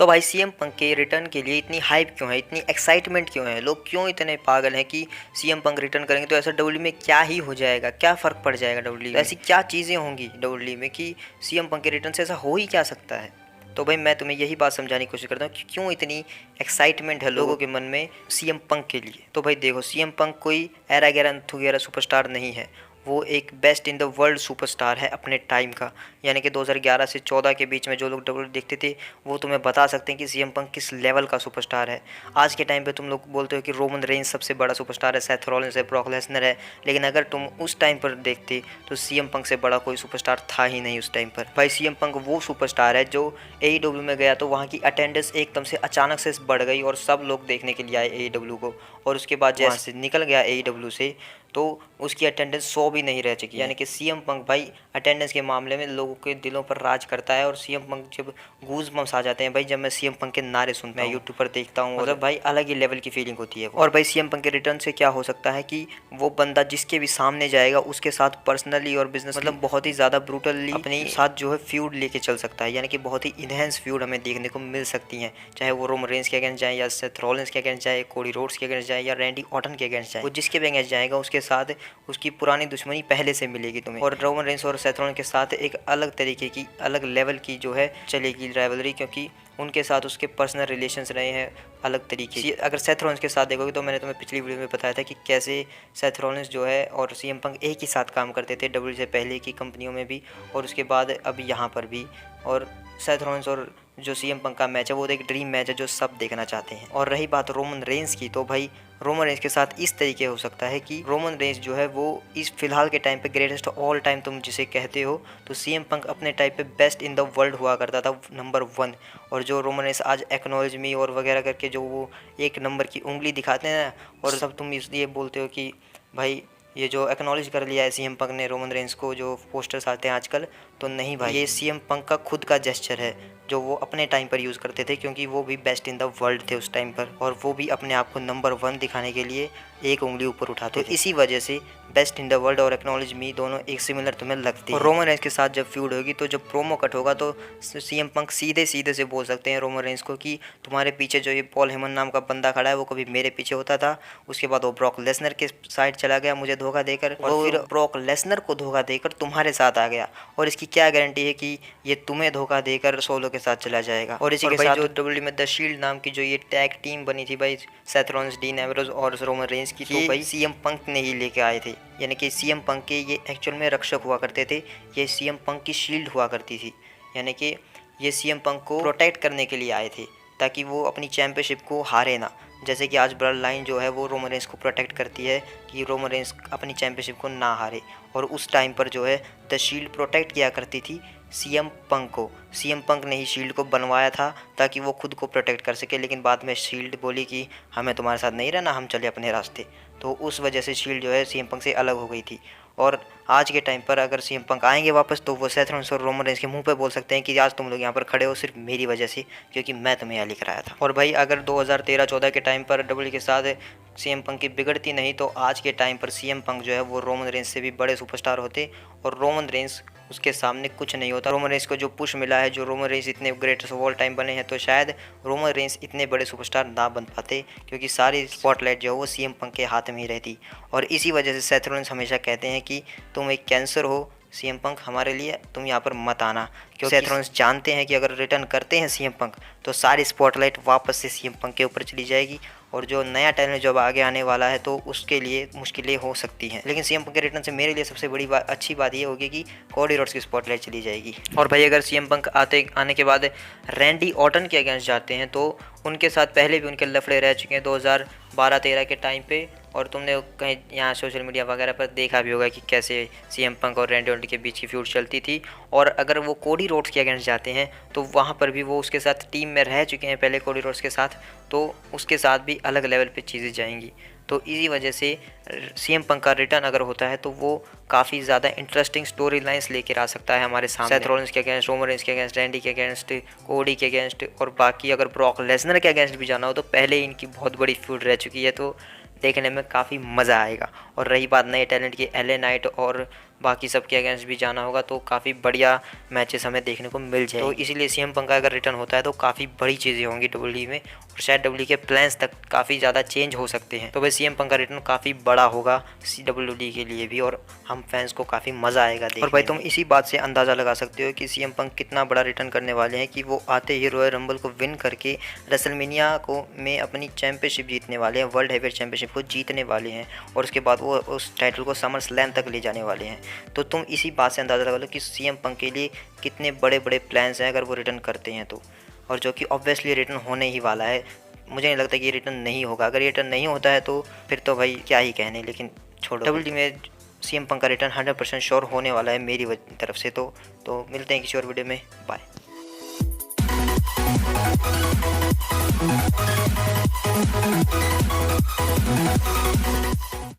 तो भाई CM Punk के रिटर्न के लिए इतनी हाइप क्यों है, इतनी एक्साइटमेंट क्यों है, लोग क्यों इतने पागल हैं कि सीएम पंक रिटर्न करेंगे तो ऐसा डब्ल्यू में क्या ही हो जाएगा, क्या फ़र्क पड़ जाएगा डब्ल्यू में, ऐसी क्या चीज़ें होंगी डब्ल्यू में कि सीएम पंक के रिटर्न से ऐसा हो ही क्या सकता है। तो भाई मैं तुम्हें यही बात समझाने की कोशिश करता हूँ कि क्यों इतनी एक्साइटमेंट है लोगों के मन में सीएम पंक के लिए। तो भाई देखो, सीएम पंक कोई एरा गैरा वगैरह सुपरस्टार नहीं है, वो एक best in the world superstar है अपने टाइम का। यानी कि 2011 से 14 के बीच में जो लोग डब्ल्यू देखते थे वो तुम्हें बता सकते हैं कि सीएम पंक किस लेवल का सुपरस्टार है। आज के टाइम पे तुम लोग बोलते हो कि रोमन रेंज सबसे बड़ा सुपरस्टार है, सेथ रॉलिंस है, ब्रॉक लेसनर है, लेकिन अगर तुम उस टाइम पर देखते तो सीएम पंक से बड़ा कोई सुपरस्टार था ही नहीं उस टाइम पर। भाई सीएम पंक वो सुपरस्टार है जो एईडब्ल्यू में गया तो वहाँ की अटेंडेंस एकदम से अचानक से बढ़ गई और सब लोग देखने के लिए आए एईडब्ल्यू को, और उसके बाद जैसे निकल गया एईडब्ल्यू से तो उसकी अटेंडेंस 100 भी नहीं रह चुकी। यानी कि सीएम पंक भाई अटेंडेंस के मामले में लोगों के दिलों पर राज करता है। और सीएम पंक जब गूज बम्स आ जाते हैं भाई, जब मैं सीएम पंक के नारे सुनता हूँ, यूट्यूब पर देखता हूँ, मतलब भाई अलग ही लेवल की फीलिंग होती है। और भाई सीएम पंक के रिटर्न से क्या हो सकता है कि वो बंदा जिसके भी सामने जाएगा उसके साथ पर्सनली और बिजनेस मतलब बहुत ही ज़्यादा ब्रूटली अपने साथ जो है फ्यूड लेके चल सकता है। यानी कि बहुत ही इनहेंस फ्यूड हमें देखने को मिल सकती हैं, चाहे वो रोमन रेंज के अगेंस्ट जाए या सेथ रॉलिंस के अगेंस्ट जाए, कोडी रोड्स के अगेंस्ट जाए या रैंडी ऑर्टन के अगेंस्ट जाए, वो जिसके भी अगेंस्ट जाएगा उसके साथ उसकी पुरानी दुश्मनी पहले से मिलेगी तुम्हें। और रोमन रेंस और सेथ रॉलिंस के साथ एक अलग तरीके की अलग लेवल की जो है चलेगी राइवलरी, क्योंकि उनके साथ उसके पर्सनल रिलेशंस रहे हैं अलग तरीके से। अगर सेथ रॉलिंस के साथ देखोगे तो मैंने तुम्हें पिछली वीडियो में बताया था कि कैसे सेथ रॉलिंस जो है और सीएम पंक एक ही साथ काम करते थे डब्ल्यू से पहले की कंपनियों में भी और उसके बाद अब यहाँ पर भी। और सेथ रॉलिंस और जो सीएम पंक का मैच है वो एक ड्रीम मैच है जो सब देखना चाहते हैं। और रही बात रोमन रेंस की, तो भाई रोमन रेंस के साथ इस तरीके हो सकता है कि रोमन रेंस जो है वो इस फिलहाल के टाइम पे ग्रेटेस्ट ऑल टाइम तुम जिसे कहते हो, तो सीएम पंक अपने टाइम पे बेस्ट इन द वर्ल्ड हुआ करता था, नंबर 1। और जो रोमन रेंस आज एक्नॉलेज मी और वगैरह करके जो वो एक नंबर की उंगली दिखाते हैं ना, और सब तुम इसलिए बोलते हो कि भाई ये जो एक्नॉलेज कर लिया है सीएम पंक ने रोमन रेंस को, जो पोस्टर्स आते हैं आजकल, तो नहीं भाई, ये सीएम पंक का खुद का जेस्चर है जो वो अपने टाइम पर यूज़ करते थे, क्योंकि वो भी बेस्ट इन द वर्ल्ड थे उस टाइम पर और वो भी अपने आप को नंबर 1 दिखाने के लिए एक उंगली ऊपर उठाते थे। इसी वजह से बेस्ट इन द वर्ल्ड और एक्नॉलेज मी दोनों एक सिमिलर तुम्हें लगती है। और रोमन रेंस के साथ जब फ्यूड होगी तो जब प्रोमो कट होगा तो सीएम पंक सीधे सीधे से बोल सकते हैं रोमन रेंस को कि तुम्हारे पीछे जो ये पॉल हेमन नाम का बंदा खड़ा है वो कभी मेरे पीछे होता था, उसके बाद वो ब्रॉक लेसनर के साइड चला गया मुझे धोखा देकर, और फिर ब्रॉक लेसनर को धोखा देकर तुम्हारे साथ आ गया, और इसकी क्या गारंटी है कि ये तुम्हें धोखा देकर सोलो के साथ चला जाएगा। और इसी के साथ जो डब्ल्यू में द शील्ड नाम की जो ये टैग टीम बनी थी भाई सेथ रॉलिंस, डीन एम्ब्रोज और रोमन रेंस की, तो भाई सीएम पंक ने ही लेके आए थे। यानी कि सीएम पंक के ये एक्चुअल में रक्षक हुआ करते थे, ये सीएम पंक की शील्ड हुआ करती थी। यानी कि ये सीएम पंक को प्रोटेक्ट करने के लिए आए थे ताकि वो अपनी चैंपियनशिप को हारे ना। जैसे कि आज ब्लड लाइन जो है वो रोमन रेंस को प्रोटेक्ट करती है कि रोमन रेंस अपनी चैंपियनशिप को ना हारे, और उस टाइम पर जो है द शील्ड प्रोटेक्ट किया करती थी सीएम पंक को। सीएम पंक ने ही शील्ड को बनवाया था ताकि वो खुद को प्रोटेक्ट कर सके, लेकिन बाद में शील्ड बोली कि हमें तुम्हारे साथ नहीं रहना, हम चले अपने रास्ते। तो उस वजह से शील्ड जो है सीएम पंक से अलग हो गई थी। और आज के टाइम पर अगर सीएम पंक आएंगे वापस तो वो सेथ रॉलिंस और रोमन रेंस के मुंह पे बोल सकते हैं कि आज तुम लोग यहाँ पर खड़े हो सिर्फ मेरी वजह से, क्योंकि मैं तुम्हें यहाँ लेकर आया था। और भाई अगर 2013-14 के टाइम पर डब्ल्यू के साथ सीएम पंक की बिगड़ती नहीं तो आज के टाइम पर सीएम पंक जो है वो रोमन रेंस से भी बड़े सुपरस्टार होते और रोमन रेंस उसके सामने कुछ नहीं होता। रोमन रेंस को जो पुश मिला है, जो रोमन रेंस इतने ग्रेटेस्ट ऑफ ऑल टाइम बने हैं, तो शायद रोमन रेंस इतने बड़े सुपरस्टार ना बन पाते, क्योंकि सारी स्पॉटलाइट जो है वो सीएम पंक के हाथ में ही रहती। और इसी वजह से सेथ रॉलिंस हमेशा कहते हैं कि तुम एक कैंसर हो सीएम पंक, हमारे लिए तुम यहाँ पर मत आना, क्योंकि सेथ रॉलिंस जानते हैं कि अगर रिटर्न करते हैं सीएम पंक तो सारी स्पॉटलाइट वापस से सीएम पंक के ऊपर चली जाएगी, और जो नया टैलेंट जब आगे आने वाला है तो उसके लिए मुश्किलें हो सकती हैं। लेकिन सीएम पंक के रिटर्न से मेरे लिए सबसे बड़ी बात, अच्छी बात ये होगी कि कोडी रोड्स की स्पॉटलाइट चली जाएगी। और भाई अगर सीएम पंक आने के बाद रैंडी ऑर्टन के अगेंस्ट जाते हैं तो उनके साथ पहले भी उनके लफड़े रह चुके हैं 2012-13 के टाइम पे, और तुमने कहीं यहाँ सोशल मीडिया वगैरह पर देखा भी होगा कि कैसे सीएम पंक और रैंडी ऑर्टन के बीच की फ्यूड चलती थी। और अगर वो कोडी रोड्स के अगेंस्ट जाते हैं तो वहाँ पर भी वो उसके साथ टीम में रह चुके हैं पहले कोडी रोड्स के साथ, तो उसके साथ भी अलग लेवल पे चीज़ें जाएंगी। तो इसी वजह से सीएम पंक का रिटर्न अगर होता है तो वो काफ़ी ज़्यादा इंटरेस्टिंग स्टोरी लाइन्स लेकर आ सकता है हमारे सामने। सेथ रॉलिंस के अगेंस्ट, रोमन रेंस के अगेंस्ट, रैंडी के अगेंस्ट, कोडी के अगेंस्ट, और बाकी अगर ब्रॉक लेसनर के अगेंस्ट भी जाना हो तो पहले इनकी बहुत बड़ी फ्यूड रह चुकी है, तो देखने में काफ़ी मज़ा आएगा। और रही बात नए टैलेंट की, एलए नाइट और बाकी सबके अगेंस्ट भी जाना होगा, तो काफ़ी बढ़िया मैचेस हमें देखने को मिल जाए। तो इसीलिए सीएम पंक का अगर रिटर्न होता है तो काफ़ी बड़ी चीज़ें होंगी डब्ल्यूडब्ल्यूई में, और शायद डब्ल्यूडब्ल्यूई के प्लान्स तक काफ़ी ज़्यादा चेंज हो सकते हैं। तो भाई सीएम पंक का रिटर्न काफ़ी बड़ा होगा डब्ल्यूडब्ल्यूई के लिए भी, और हम फैंस को काफ़ी मज़ा आएगा देखने। और भाई तुम इसी बात से अंदाज़ा लगा सकते हो कि सीएम पंक कितना बड़ा रिटर्न करने वाले हैं कि वो आते ही रॉयल रंबल को विन करके रेसलमेनिया को में अपनी चैंपियनशिप जीतने वाले हैं, वर्ल्ड हैवीवेट चैंपियनशिप को जीतने वाले हैं, और उसके बाद वो उस टाइटल को समर स्लैम तक ले जाने वाले हैं। तो तुम इसी बात से अंदाज़ा लगा लो कि सीएम पंक के लिए कितने बड़े बड़े प्लान्स हैं अगर वो रिटर्न करते हैं तो, और जो कि ऑब्वियसली रिटर्न होने ही वाला है। मुझे नहीं लगता कि ये रिटर्न नहीं होगा। अगर ये रिटर्न नहीं होता है तो फिर तो भाई क्या ही कहने, लेकिन छोड़ो। डब्ल्यूडब्ल्यूई में सीएम पंक का रिटर्न 100% श्योर होने वाला है मेरी तरफ से। तो मिलते हैं किसी और वीडियो में, बाय।